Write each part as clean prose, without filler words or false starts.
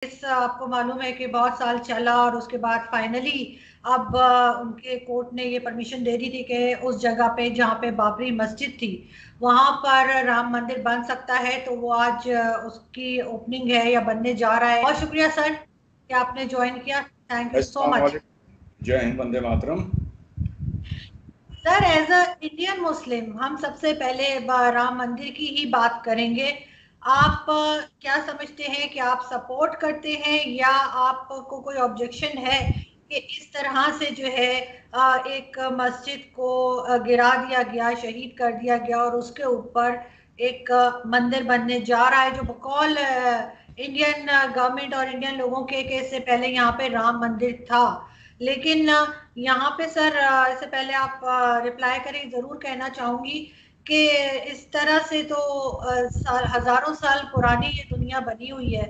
आपको मालूम है कि बहुत साल चला और उसके बाद फाइनली अब उनके कोर्ट ने ये परमिशन दे दी थी कि उस जगह पे जहाँ पे बाबरी मस्जिद थी वहां पर राम मंदिर बन सकता है। तो वो आज उसकी ओपनिंग है या बनने जा रहा है। बहुत शुक्रिया सर कि आपने ज्वाइन किया। थैंक यू सो अस्सलाम मच। वालेकुम। जय हिंद, वंदे मातरम। Sir as a Indian Muslim हम सबसे पहले राम मंदिर की ही बात करेंगे। आप क्या समझते हैं कि आप सपोर्ट करते हैं या आपको कोई ऑब्जेक्शन है कि इस तरह से जो है एक मस्जिद को गिरा दिया गया, शहीद कर दिया गया और उसके ऊपर एक मंदिर बनने जा रहा है जो बकौल इंडियन गवर्नमेंट और इंडियन लोगों के इससे पहले यहाँ पे राम मंदिर था। लेकिन यहाँ पे सर इससे पहले आप रिप्लाई करें, जरूर कहना चाहूंगी कि इस तरह से तो हजारों साल पुरानी ये दुनिया बनी हुई है।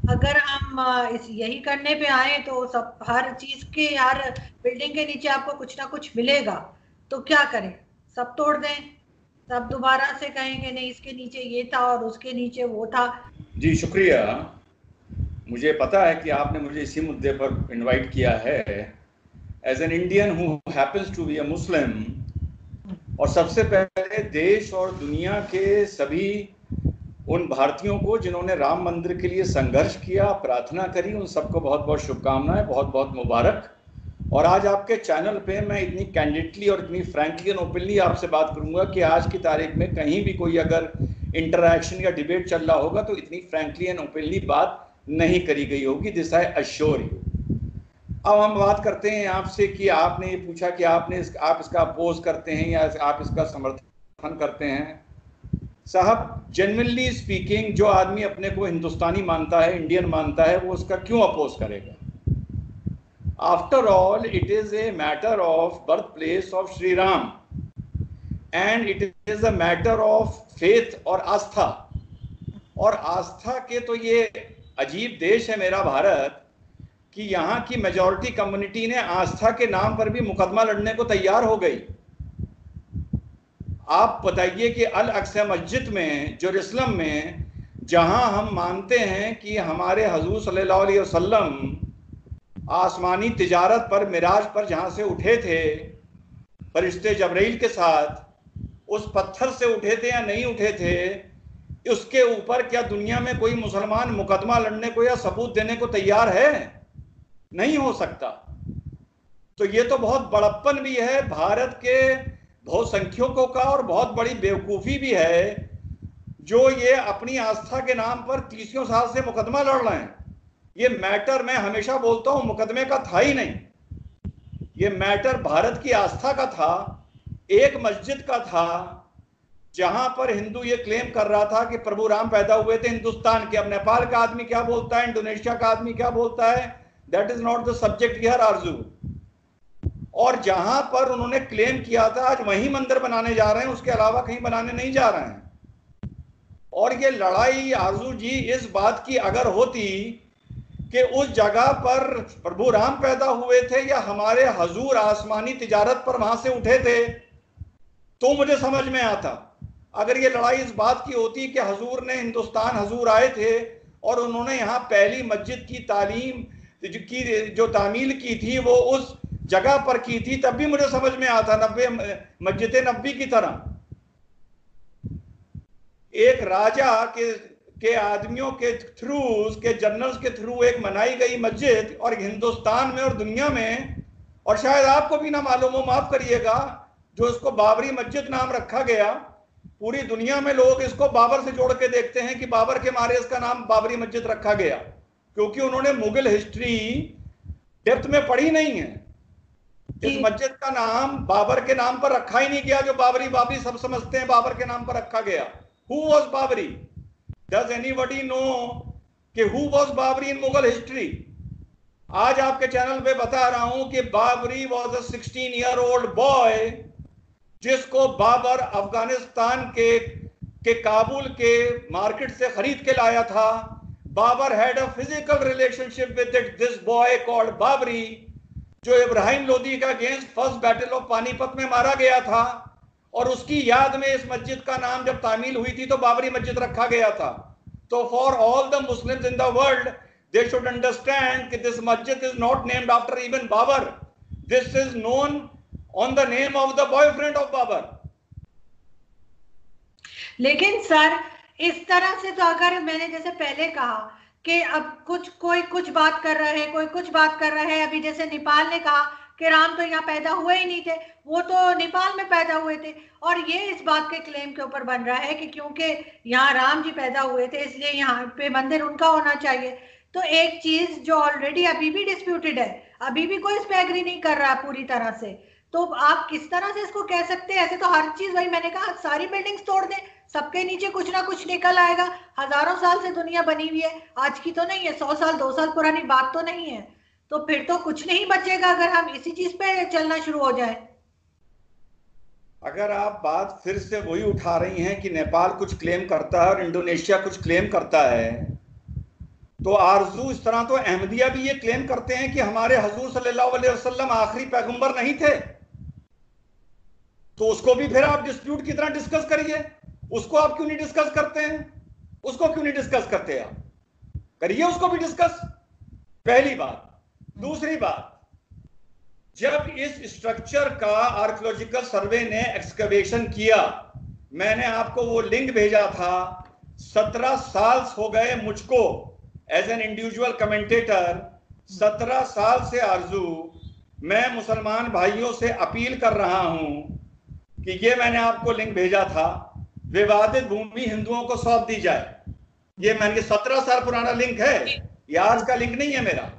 अगर हम इस यही करने पे आए तो सब हर चीज के हर बिल्डिंग के नीचे आपको कुछ ना कुछ मिलेगा। तो क्या करें, सब तोड़ दें, सब दोबारा से कहेंगे नहीं इसके नीचे ये था और उसके नीचे वो था। जी शुक्रिया। मुझे पता है कि आपने मुझे इसी मुद्दे पर इनवाइट किया है as an Indian who happens to be a Muslim. और सबसे पहले देश और दुनिया के सभी उन भारतीयों को जिन्होंने राम मंदिर के लिए संघर्ष किया, प्रार्थना करी, उन सबको बहुत बहुत शुभकामनाएं, बहुत बहुत मुबारक। और आज आपके चैनल पे मैं इतनी कैंडिडली और इतनी फ्रैंकली एंड ओपनली आपसे बात करूंगा कि आज की तारीख में कहीं भी कोई अगर इंटरैक्शन या डिबेट चल रहा होगा तो इतनी फ्रैंकली एंड ओपनली बात नहीं करी गई होगी। This I assure you. अब हम बात करते हैं आपसे कि आपने ये पूछा कि आप इसका अपोज करते हैं या आप इसका समर्थन करते हैं। साहब, जेन्युइनली स्पीकिंग, जो आदमी अपने को हिंदुस्तानी मानता है, इंडियन मानता है, वो उसका क्यों अपोज करेगा? After all, it is a matter of birthplace of Sri Ram, and it is a matter of faith और आस्था। और आस्था के तो ये अजीब देश है मेरा भारत कि यहाँ की मेजॉरिटी कम्युनिटी ने आस्था के नाम पर भी मुकदमा लड़ने को तैयार हो गई। आप बताइए कि अल अक्सा मस्जिद में, जेरूसलम में, जहां हम मानते हैं कि हमारे हजूर सल्लल्लाहु अलैहि वसल्लम आसमानी तिजारत पर, मिराज पर जहां से उठे थे फरिश्ते जबरील के साथ, उस पत्थर से उठे थे या नहीं उठे थे, उसके ऊपर क्या दुनिया में कोई मुसलमान मुकदमा लड़ने को या सबूत देने को तैयार है? नहीं हो सकता। तो ये तो बहुत बड़प्पन भी है भारत के बहुसंख्यकों का और बहुत बड़ी बेवकूफ़ी भी है जो ये अपनी आस्था के नाम पर 30 साल से मुकदमा लड़ रहे हैं। ये मैटर, मैं हमेशा बोलता हूं, मुकदमे का था ही नहीं। ये मैटर भारत की आस्था का था, एक मस्जिद का था जहां पर हिंदू ये क्लेम कर रहा था कि प्रभु राम पैदा हुए थे हिंदुस्तान के। अब नेपाल का आदमी क्या बोलता है, इंडोनेशिया का आदमी क्या बोलता है, that is not the subject here आरजू। और जहां पर उन्होंने क्लेम किया था आज वहीं मंदिर बनाने जा रहे हैं, उसके अलावा कहीं बनाने नहीं जा रहे हैं। और ये लड़ाई आरजू जी इस बात की अगर होती कि उस जगह पर प्रभु राम पैदा हुए थे या हमारे हजूर आसमानी तिजारत पर वहां से उठे थे, तो मुझे समझ में आता। अगर ये लड़ाई इस बात की होती कि हजूर ने हिंदुस्तान, हजूर आए थे और उन्होंने यहाँ पहली मस्जिद की तालीम की, जो तामील की थी वो उस जगह पर की थी, तब भी मुझे समझ में आता। मस्जिद नबी की तरह एक राजा के आदमियों के थ्रू, उसके जनरल्स के थ्रू एक बनाई गई मस्जिद, और हिंदुस्तान में और दुनिया में, और शायद आपको भी ना मालूम हो, माफ करिएगा, जो इसको बाबरी मस्जिद नाम रखा गया, पूरी दुनिया में लोग इसको बाबर से जोड़ के देखते हैं कि बाबर के मारे इसका नाम बाबरी मस्जिद रखा गया, क्योंकि उन्होंने मुगल हिस्ट्री डेप्थ में पढ़ी नहीं है। इस मस्जिद का नाम बाबर के नाम पर रखा ही नहीं गया, जो बाबरी सब समझते हैं बाबर के नाम पर रखा गया। Who was Babri? Does anybody know कि who was Babri in Mughal history? आज आपके चैनल पे बता रहा हूं कि Babri was a 16-year-old boy जिसको बाबर अफगानिस्तान के काबुल के मार्केट से खरीद के लाया था। Babur had a physical relationship with this boy called Babri, जो इब्राहिम लोदी का against first battle of Panipat में मारा गया था, और उसकी याद में इस मस्जिद का नाम जब तामील हुई थी तो बाबरी मस्जिद रखा गया था। तो for all the Muslims in the world, they should understand that this masjid is not named after even Babar. This is known on the name of the boyfriend of Babar. लेकिन सर इस तरह से तो, अगर मैंने जैसे पहले कहा कि अब कोई कुछ बात कर रहा है, कोई कुछ बात कर रहा है, अभी जैसे नेपाल ने कहा कि राम तो यहाँ पैदा हुए ही नहीं थे, वो तो नेपाल में पैदा हुए थे, और ये इस बात के क्लेम के ऊपर बन रहा है कि क्योंकि यहाँ राम जी पैदा हुए थे इसलिए यहाँ पे मंदिर उनका होना चाहिए। तो एक चीज जो ऑलरेडी अभी भी डिस्प्यूटेड है, अभी भी कोई इस पे एग्री नहीं कर रहा पूरी तरह से, तो आप किस तरह से इसको कह सकते हैं? ऐसे तो हर चीज, वही मैंने कहा, सारी बिल्डिंग्स तोड़ दें, सबके नीचे कुछ ना कुछ निकल आएगा। हजारों साल से दुनिया बनी हुई है, आज की तो नहीं है, 100 साल 2 साल पुरानी बात तो नहीं है, तो फिर तो कुछ नहीं बचेगा अगर हम इसी चीज पे चलना शुरू हो जाए। अगर आप बात फिर से वही उठा रही हैं कि नेपाल कुछ क्लेम करता है और इंडोनेशिया कुछ क्लेम करता है, तो आरजू इस तरह तो अहमदिया भी ये क्लेम करते हैं कि हमारे हुजूर सल्लल्लाहु अलैहि वसल्लम आखिरी पैगंबर नहीं थे, तो उसको भी फिर आप डिस्प्यूट की तरह डिस्कस करिए। उसको आप क्यों नहीं डिस्कस करते हैं? उसको क्यों नहीं डिस्कस करते? आप करिए उसको भी डिस्कस, पहली बात। दूसरी बात, जब इस स्ट्रक्चर का आर्कियोलॉजिकल सर्वे ने एक्सकवेशन किया, मैंने आपको वो लिंक भेजा था, 17 साल हो गए मुझको एज एन इंडिविजुअल कमेंटेटर, 17 साल से आरजू मैं मुसलमान भाइयों से अपील कर रहा हूं कि ये मैंने आपको लिंक भेजा था, विवादित भूमि हिंदुओं को सौंप दी जाए। ये मैंने 17 साल पुराना लिंक है, ये आज का लिंक नहीं है मेरा।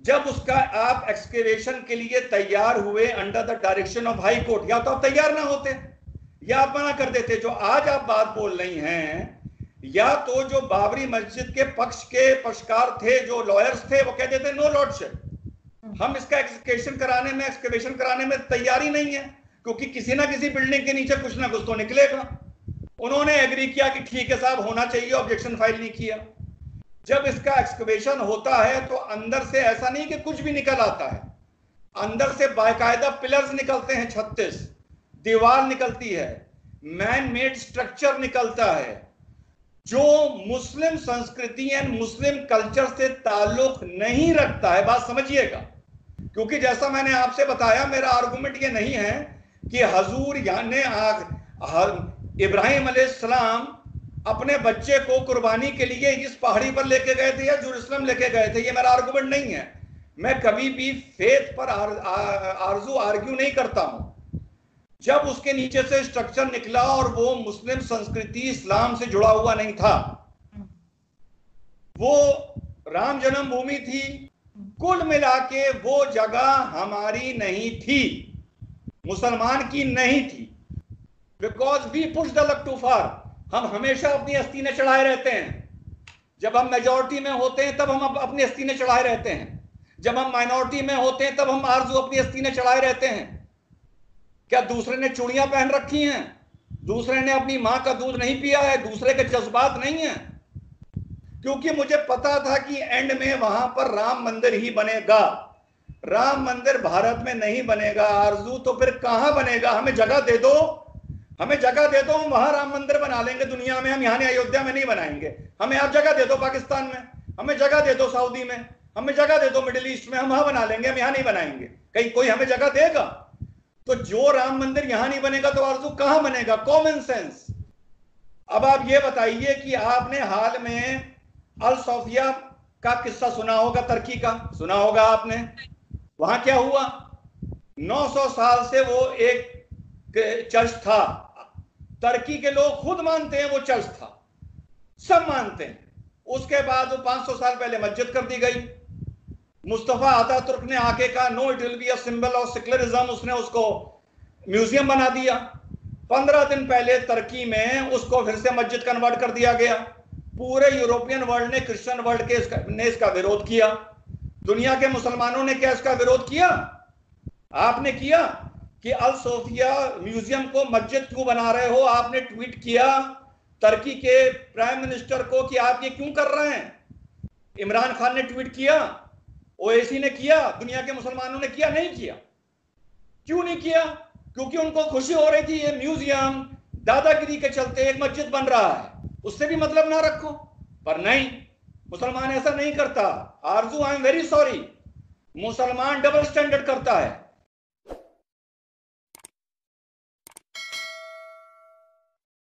जब उसका आप एक्सकेवेशन के लिए तैयार हुए under the direction of high court, या तो आप तैयार ना होते या आप मना कर देते। जो आज आप बात बोल रही हैं, या तो जो बाबरी मस्जिद के पक्ष के पक्षकार थे, जो लॉयर्स थे, वो कहते थे नो लॉर्डशिप, हम इसका एक्सकेवेशन कराने में तैयारी नहीं है, क्योंकि किसी ना किसी बिल्डिंग के नीचे कुछ ना कुछ तो निकलेगा। उन्होंने एग्री किया कि ठीक है साहब होना चाहिए, ऑब्जेक्शन फाइल नहीं किया। जब इसका एक्सकवेशन होता है तो अंदर से ऐसा नहीं कि कुछ भी निकल आता है, अंदर से बाकायदा पिलर्स निकलते हैं, 36 दीवार निकलती है, मैन मेड स्ट्रक्चर निकलता है, जो मुस्लिम संस्कृति एंड मुस्लिम कल्चर से ताल्लुक नहीं रखता है। बात समझिएगा, क्योंकि जैसा मैंने आपसे बताया, मेरा आर्गुमेंट ये नहीं है कि हजूर यानी इब्राहिम अलैहिस्सलाम अपने बच्चे को कुर्बानी के लिए इस पहाड़ी पर लेके गए थे या जेरूसलम लेके गए थे, ये मेरा आर्गुमेंट नहीं है। मैं कभी भी फेथ पर आरजू आर्ग्यू नहीं करता हूं। जब उसके नीचे से स्ट्रक्चर निकला और वो मुस्लिम संस्कृति इस्लाम से जुड़ा हुआ नहीं था, वो राम जन्मभूमि थी, कुल मिला के वो जगह हमारी नहीं थी, मुसलमान की नहीं थी, because we push the luck too far. हम हमेशा अपनी अस्तीने चढ़ाए रहते हैं। जब हम मेजॉरिटी में होते हैं तब हम अपनी अस्तीने चढ़ाए रहते हैं, जब हम माइनॉरिटी में होते हैं तब हम आरजू अपनी अस्तीने चढ़ाए रहते हैं। क्या दूसरे ने चूड़ियां पहन रखी हैं, दूसरे ने अपनी मां का दूध नहीं पिया है, दूसरे के जज्बात नहीं है? क्योंकि मुझे पता था कि एंड में वहां पर राम मंदिर ही बनेगा। राम मंदिर भारत में नहीं बनेगा आरजू, तो फिर कहां बनेगा? हमें जगह दे दो, हमें जगह दे दो, हम वहां राम मंदिर बना लेंगे दुनिया में। हम यहाँ अयोध्या में नहीं बनाएंगे। हमें आप जगह दे दो पाकिस्तान में, हमें जगह दे दो सऊदी में, हमें जगह दे दो मिडिल ईस्ट में, हम वहां बना लेंगे, हम यहाँ नहीं बनाएंगे। कहीं कोई हमें जगह देगा? तो जो राम मंदिर यहां नहीं बनेगा तो आरजू कहां बनेगा? Common sense. अब आप ये बताइए कि आपने हाल में अल सोफिया का किस्सा सुना होगा, तुर्की का सुना होगा आपने। वहां क्या हुआ? 900 साल से वो एक चर्च था, तुर्की के लोग खुद मानते हैं वो चर्च था, सब मानते हैं। उसके बाद वो 500 साल पहले मस्जिद कर दी गई। मुस्तफा अतातुर्क ने आके कहा no it will be a symbol of secularism, उसने उसको म्यूजियम बना दिया। 15 दिन पहले तुर्की में उसको फिर से मस्जिद कन्वर्ट कर दिया गया। पूरे यूरोपियन वर्ल्ड ने, क्रिश्चियन वर्ल्ड ने इसका विरोध किया। दुनिया के मुसलमानों ने क्या इसका विरोध किया? आपने किया कि अल सोफिया म्यूजियम को मस्जिद क्यों बना रहे हो? आपने ट्वीट किया तुर्की के प्राइम मिनिस्टर को कि आप ये क्यों कर रहे हैं। इमरान खान ने ट्वीट किया, ओएसी ने किया, दुनिया के मुसलमानों ने किया? नहीं किया। क्यों नहीं किया? क्योंकि उनको खुशी हो रही थी ये म्यूजियम दादागिरी के चलते एक मस्जिद बन रहा है, उससे भी मतलब ना रखो। पर नहीं, मुसलमान ऐसा नहीं करता। आरजू, आई एम वेरी सॉरी, मुसलमान डबल स्टैंडर्ड करता है।